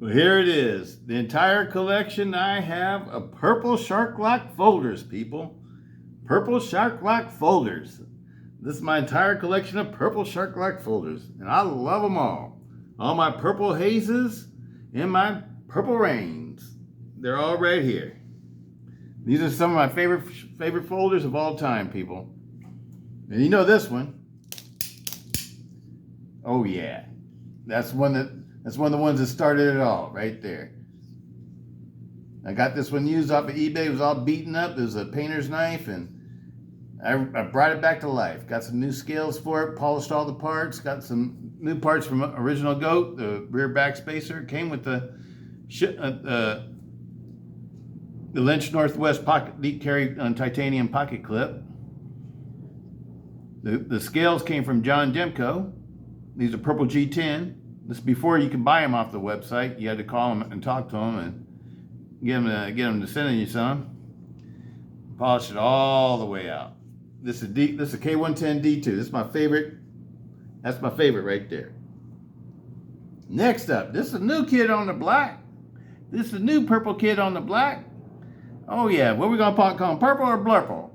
Well, here it is. The entire collection I have of purple shark lock folders, people. Purple shark lock folders. This is my entire collection of purple shark lock folders, and I love them all. All my purple hazes and my purple rains. They're all right here. These are some of my favorite folders of all time, people. And you know this one. Oh yeah. That's one of the ones that started it all, right there. I got this one used off of eBay. It was all beaten up. It was a painter's knife, and I brought it back to life. Got some new scales for it, polished all the parts, got some new parts from Original Goat, the rear backspacer. Came with the Lynch Northwest pocket deep carry titanium pocket clip. The scales came from John Demko. These are purple G10. This is before you could buy them off the website. You had to call them and talk to them and get them to send you some. Polish it all the way out. This is a K110 D2. This is my favorite. That's my favorite right there. Next up, this is a new kid on the block. This is a new purple kid on the block. Oh yeah, what are we gonna call him? Purple or blurple?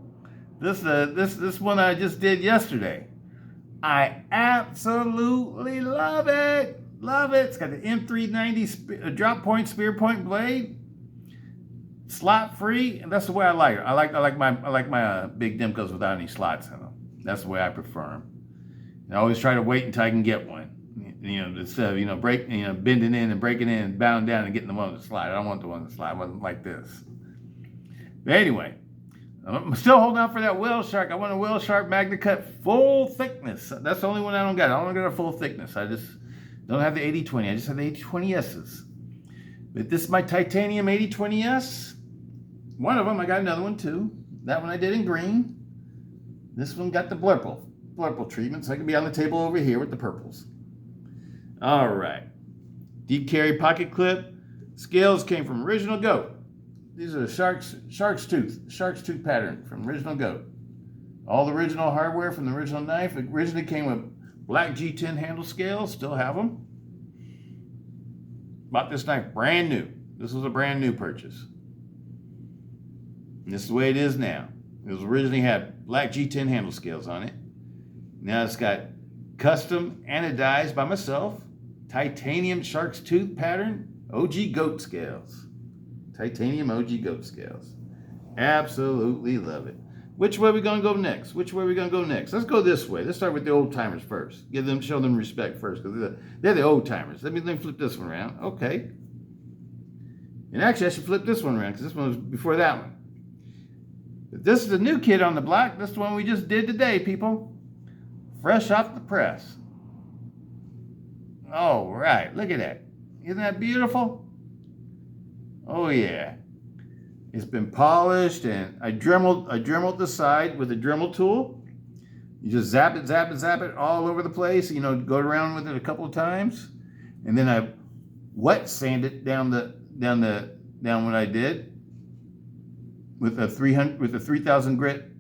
This one I just did yesterday. I absolutely love it. Love it. It's got the M390 drop point, spear point blade. Slot free, and that's the way I like it. I like my big Demkos without any slots in them. That's the way I prefer them. And I always try to wait until I can get one. Instead of bending in and breaking in and bowing down and getting the one with the slide. I don't want the one with the slide. I want them like this. But anyway, I'm still holding out for that whale shark. I want a whale shark Magna Cut full thickness. That's the only one I don't got. I don't got a full thickness. I just don't have the AD20. I just have the AD20Ss. But this is my titanium AD20S. One of them, I got another one too. That one I did in green. This one got the blurple treatment, so I can be on the table over here with the purples. All right. Deep carry pocket clip. Scales came from Original Goat. These are the shark's tooth pattern from Original Goat. All the original hardware from the original knife. It originally came with black G10 handle scales. Still have them. Bought this knife brand new. This was a brand new purchase. And this is the way it is now. It was originally had black G10 handle scales on it. Now it's got custom anodized by myself, titanium shark's tooth pattern, OG goat scales. Titanium OG goat scales. Absolutely love it. Which way are we going to go next? Let's go this way. Let's start with the old timers first. Show them respect first, because they're the old timers. Let me flip this one around. Okay. And actually, I should flip this one around, because this one was before that one. But this is the new kid on the block. This is the one we just did today, people. Fresh off the press. All right, look at that. Isn't that beautiful? Oh yeah. It's been polished, and I dremeled the side with a Dremel tool. You just zap it all over the place. Go around with it a couple of times, and then I wet sand it down what I did with a 3000 grit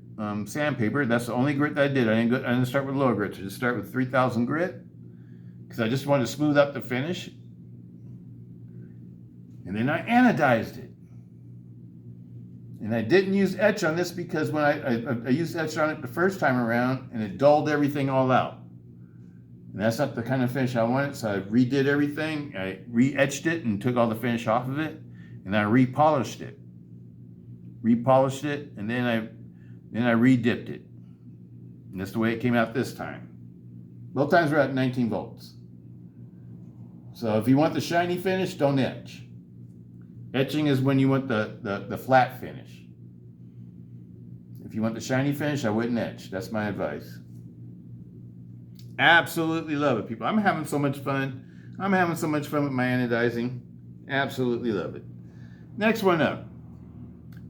sandpaper. That's the only grit that I did. I didn't start with lower grits. I just start with 3000 grit because I just wanted to smooth up the finish. And then I anodized it. And I didn't use etch on this because when I used etch on it the first time around, and it dulled everything all out. And that's not the kind of finish I wanted, so I redid everything. I re-etched it and took all the finish off of it, and I repolished it. And then I re-dipped it. And that's the way it came out this time. Both times we're at 19 volts. So if you want the shiny finish, don't etch. Etching is when you want the flat finish. If you want the shiny finish, I wouldn't etch. That's my advice. Absolutely love it, people. I'm having so much fun. with my anodizing. Absolutely love it. Next one up.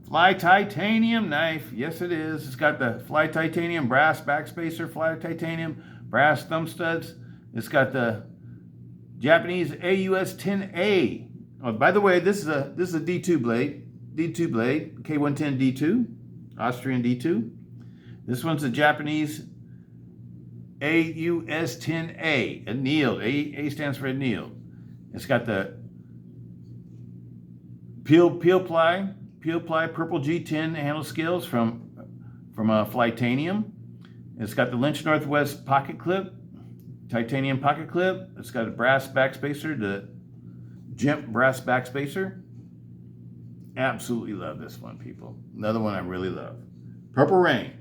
Fly titanium knife. Yes, it is. It's got the fly titanium brass backspacer, fly titanium brass thumb studs. It's got the Japanese AUS-10A. Oh, by the way, this is a D2 blade, K110 D2, Austrian D2. This one's a Japanese AUS-10A, annealed. A stands for annealed. It's got the peel ply purple G10 handle scales from Flytanium. It's got the Lynch Northwest pocket clip, titanium pocket clip. It's got a brass backspacer, the GIMP brass backspacer. Absolutely love this one, people. Another one I really love. Purple Rain.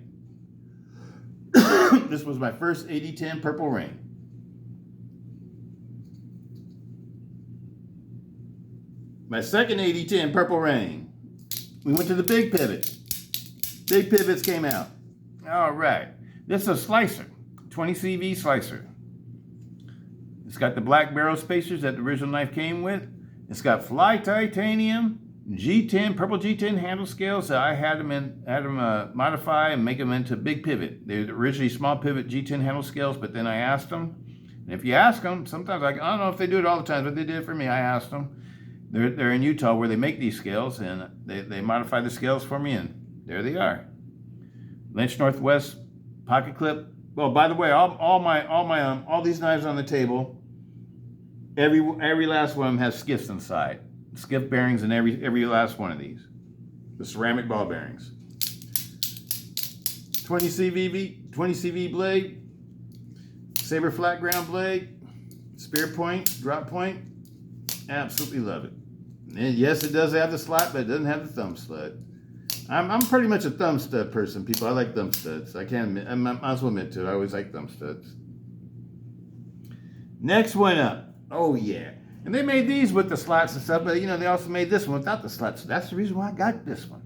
This was my first AD10 Purple Rain. My second AD10 Purple Rain. We went to the Big Pivot. Big Pivots came out. All right. This is a slicer, 20 CV slicer. It's got the black barrel spacers that the original knife came with. It's got Fly Titanium G10, purple G10 handle scales. I had them modify and make them into Big Pivot. They were originally small pivot G10 handle scales, but then I asked them. And if you ask them, sometimes I don't know if they do it all the time, but they did it for me. I asked them. They're in Utah where they make these scales, and they modify the scales for me, and there they are. Lynch Northwest pocket clip. Well, by the way, all these knives on the table, every last one of them has skiffs inside. Skiff bearings in every last one of these. The ceramic ball bearings. 20 CV blade, saber flat ground blade, spear point, drop point. Absolutely love it. And yes, it does have the slot, but it doesn't have the thumb stud. I'm pretty much a thumb stud person, people. I like thumb studs. I might as well admit to it. I always like thumb studs. Next one up. Oh yeah. And they made these with the slots and stuff, but they also made this one without the slots. So that's the reason why I got this one.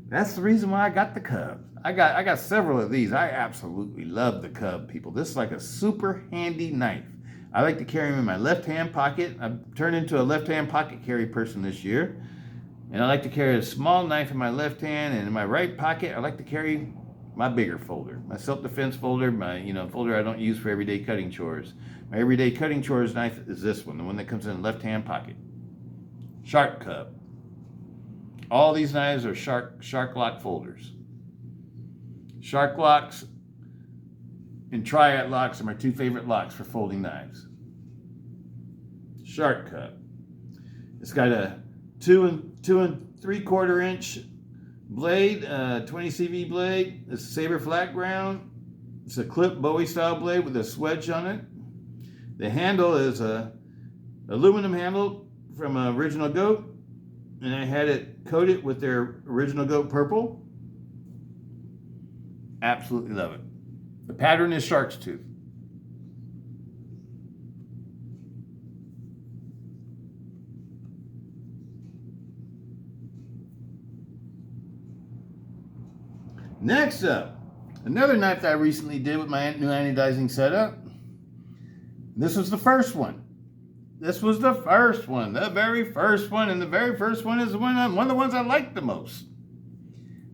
That's the reason why I got the Cub. I got several of these. I absolutely love the Cub, people. This is like a super handy knife. I like to carry them in my left-hand pocket. I've turned into a left-hand pocket carry person this year. And I like to carry a small knife in my left hand, and in my right pocket, I like to carry my bigger folder, my self-defense folder, my folder I don't use for everyday cutting chores. My everyday cutting chores knife is this one, the one that comes in the left-hand pocket. Shark Cub. All these knives are shark lock folders. Shark locks and triad locks are my two favorite locks for folding knives. Shark Cub. It's got a 2 3/4 inch blade, 20 CV blade. It's a saber flat ground. It's a clip Bowie style blade with a swedge on it. The handle is a aluminum handle from Original Goat, and I had it coated with their Original Goat purple. Absolutely love it. The pattern is shark's tooth. Next up, another knife that I recently did with my new anodizing setup. This was the first one. This was the first one, the very first one, and the very first one is one of the ones I like the most.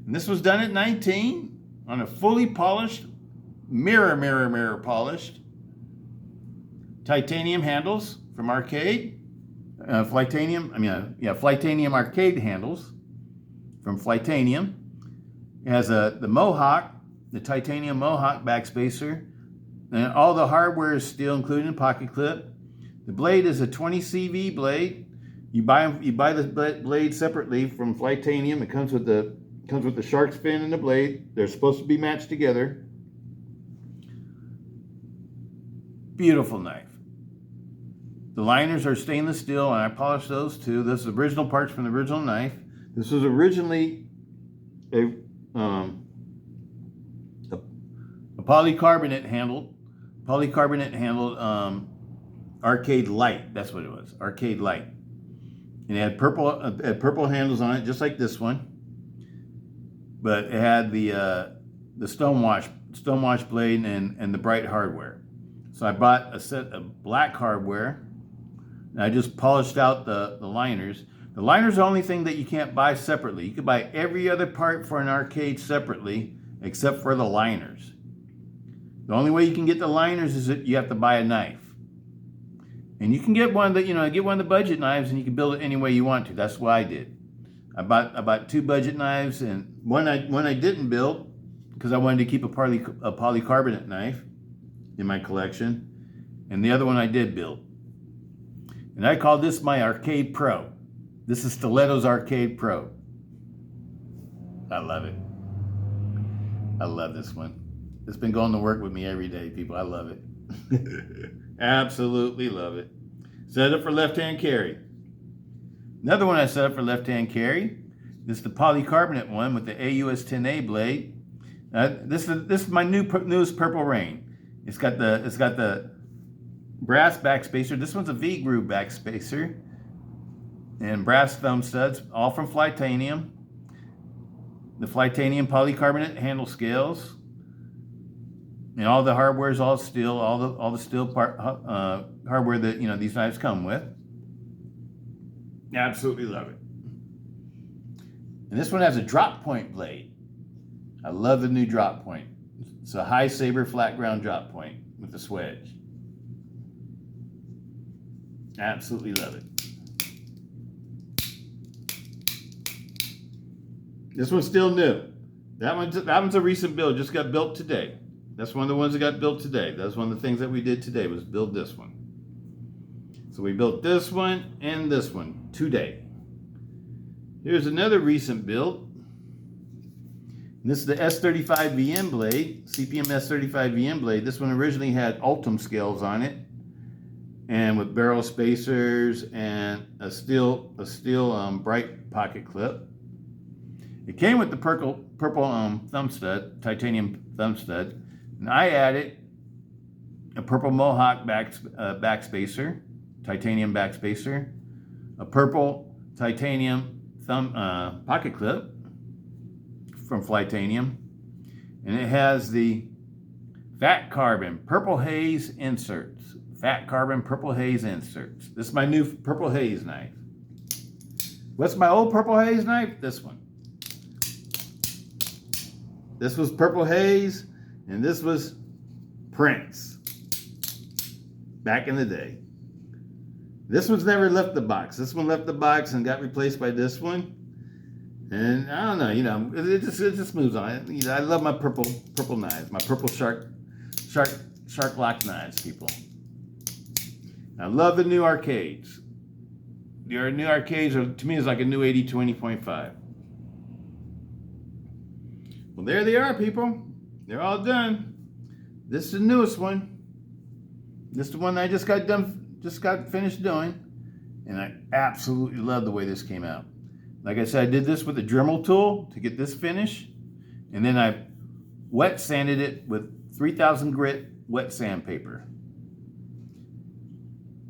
And this was done at 19 on a fully polished, mirror polished titanium handles from Arcade. Flytanium Arcade handles from Flytanium. It has the Mohawk, the titanium Mohawk backspacer, and all the hardware is steel, including the pocket clip. The blade is a 20 CV blade. You buy the blade separately from Flytanium. It comes with the shark fin and the blade. They're supposed to be matched together. Beautiful knife. The liners are stainless steel, and I polished those too. This is original parts from the original knife. This was originally a polycarbonate handled Arcade Light. That's what it was, Arcade Light. And it had purple handles on it, just like this one. But it had the stonewash blade and the bright hardware. So I bought a set of black hardware, and I just polished out the liners. The liners are the only thing that you can't buy separately. You can buy every other part for an Arcade separately, except for the liners. The only way you can get the liners is that you have to buy a knife. And you can get one of the budget knives, and you can build it any way you want to. That's what I did. I bought 2 budget knives, and one I didn't build because I wanted to keep a polycarbonate knife in my collection, and the other one I did build. And I call this my Arcade Pro. This is Stiletto's Arcade Pro. I love it. I love this one. It's been going to work with me every day, people. I love it. Absolutely love it. Set it up for left-hand carry. Another one I set up for left-hand carry. This is the polycarbonate one with the AUS-10A blade. This is my newest Purple Rain. It's got the brass backspacer. This one's a V-groove backspacer. And brass thumb studs, all from Flytanium. The Flytanium polycarbonate handle scales. And all the hardware is all steel, all the steel hardware that these knives come with. Absolutely love it. And this one has a drop point blade. I love the new drop point. It's a high saber flat ground drop point with the swedge. Absolutely love it. This one's still new. That one's a recent build, just got built today. That's one of the ones that got built today. That's one of the things that we did today was build this one. So we built this one and this one today. Here's another recent build. This is the S35VM blade, CPM S35VM blade. This one originally had Ultim scales on it, and with barrel spacers and a steel bright pocket clip. It came with the purple thumb stud, titanium thumb stud, and I added a purple Mohawk backspacer, titanium backspacer, a purple titanium thumb pocket clip from Flytanium, and it has the Fat Carbon Purple Haze inserts. Fat Carbon Purple Haze inserts. This is my new Purple Haze knife. What's my old Purple Haze knife? This one. This was Purple Haze, and this was Prince. Back in the day. This one's never left the box. This one left the box and got replaced by this one. And I don't know, it just moves on. I love my purple knives, my purple shark lock knives, people. I love the new arcades. The new arcades are, to me, is like a new AD20.5. Well, there they are, people. They're all done. This is the newest one. This is the one I just got finished doing, and I absolutely love the way this came out. Like I said, I did this with a Dremel tool to get this finish, and then I wet sanded it with 3000 grit wet sandpaper.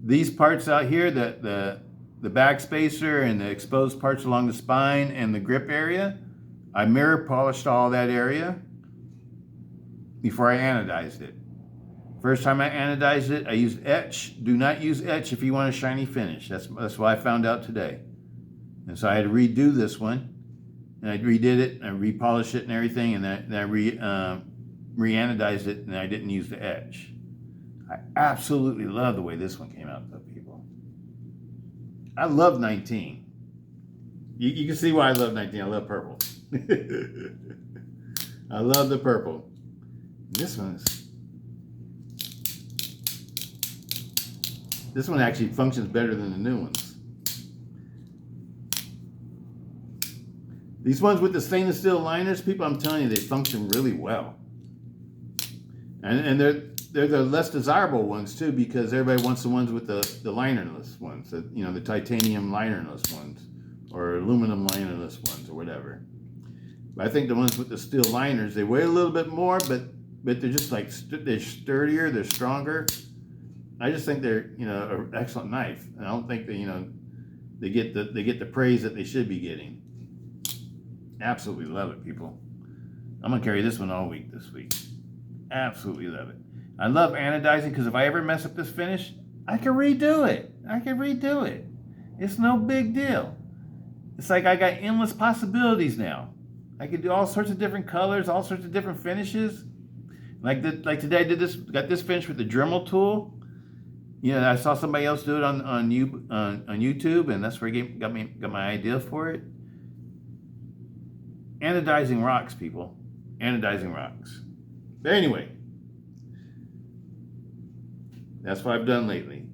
These parts out here, the backspacer and the exposed parts along the spine and the grip area, I mirror polished all that area before I anodized it. First time I anodized it, I used etch. Do not use etch if you want a shiny finish. That's what I found out today. And so I had to redo this one, and I redid it, and I repolished it and everything, and then I re-anodized it, and I didn't use the etch. I absolutely love the way this one came out, though, people. I love 19. You can see why I love 19. I love purple. I love the purple. This one actually functions better than the new ones. These ones with the stainless steel liners, people, I'm telling you, they function really well. And they're the less desirable ones too, because everybody wants the ones with the linerless ones, the titanium linerless ones, or aluminum linerless ones, or whatever. But I think the ones with the steel liners, they weigh a little bit more, but they're just like they're sturdier, they're stronger. I just think they're an excellent knife, and I don't think that they get the praise that they should be getting. Absolutely love it, people. I'm gonna carry this one all week this week. Absolutely love it. I love anodizing because if I ever mess up this finish, I can redo it. It's no big deal. It's like I got endless possibilities now. I can do all sorts of different colors, all sorts of different finishes. Like today, I got this finish with the Dremel tool. I saw somebody else do it on YouTube, and that's where I got my idea for it. Anodizing rocks, people. Anodizing rocks. But anyway, that's what I've done lately.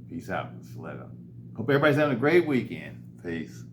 Peace out, Stiletto. Hope everybody's having a great weekend. Peace.